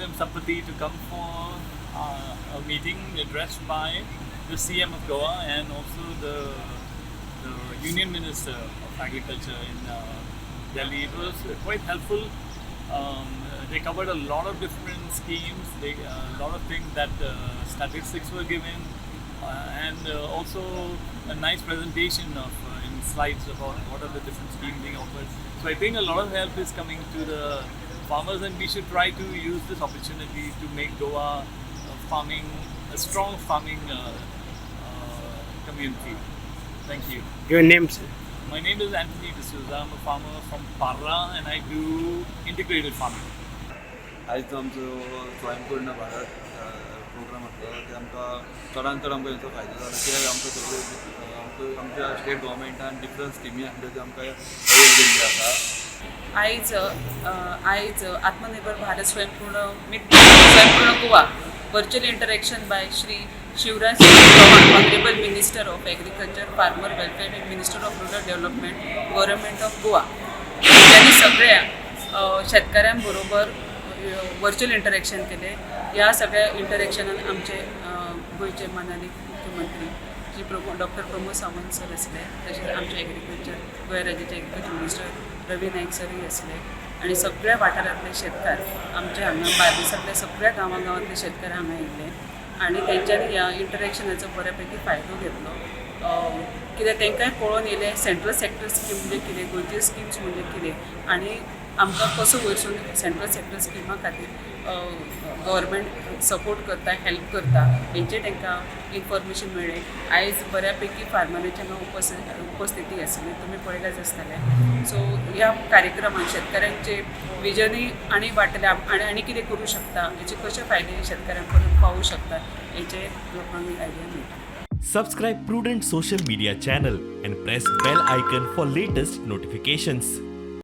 Madam Sampati to come for a meeting addressed by the CM of Goa and also the Union Minister of Agriculture in Delhi. It was quite helpful. They covered a lot of different schemes, a lot of things that statistics were given, and also a nice presentation of in slides about what are the different schemes being offered. So I think a lot of help is coming to the farmers, and we should try to use this opportunity to make Goa farming a strong farming community. Thank you. Your name, sir? My name is Anthony D'Souza. I'm a farmer from Parra and I do integrated farming. आयज जो आमचो स्वयंपूर्ण Bharat programme आसलो ते आमकां चडांत चड आमकां हेचो फायदो जालो कित्याक आमकां सगळे आमच्या स्टेट गव्हर्मेंटान डिफरंट स्किमी आसल्यो त्यो आमकां अवेल केल्ली आसा. आयज आत्मनिर्भर भारत स्वयंपूर्ण Goa virtual interaction by Shri Shivraj Singh Chauhan, Honorable Minister of Agriculture, Farmer Welfare and Minister of Rural Development, Government of Goa. त्यांनी सगळ्या शेतकऱ्यांबरोबर व्हर्च्युअल इंटरॅक्शन केले. या सगळ्या इंटरॅक्शनान आमचे गोयचे माननीय मुख्यमंत्री श्री डॉक्टर प्रमोद सावंत सर असले, तसेच आमचे एग्रीकल्चर गोंय राज्याचे एग्रीकल्चर मिनिस्टर रवी नाईक सरय असले आणि सगळ्या वाठारांतले शेतकार आमचे हांगा बार्देसांतल्या सगळ्या गांवांतले शेतकार हांगा येयले आणि तेंच्यांनी ह्या इंटरॅक्शनाचो बऱ्यापैकी फायदो घेतलो. कित्याक तेंकांय पळोवन येयलें सेंट्रल सॅक्टर स्कीम म्हणजे कितें, गोंयच्यो स्किम्स म्हणजे कितें आणि आमकां कसो वयरसून सेंट्रल सॅक्टर स्किमा खातीर गव्हर्मेंट सपोर्ट करता, हेल्प करता, हेंचे तांकां इन्फॉर्मेशन मेळ्ळें. आयज बऱ्यापैकी फार्मरांची हांगा उपस्थिती आसली, तुमी पळयल्याच आसतलें. सो ह्या कार्यक्रमात शेतकऱ्यांचे विजनूय आनी वाडटले आनी कितें करूं शकता, हेचे कशे फायदे शेतकऱ्यां पर्यंत पावूं शकता हेचे लोकांक आयडिया मेळटा. Subscribe Prudent social media channel and press bell icon for latest notifications.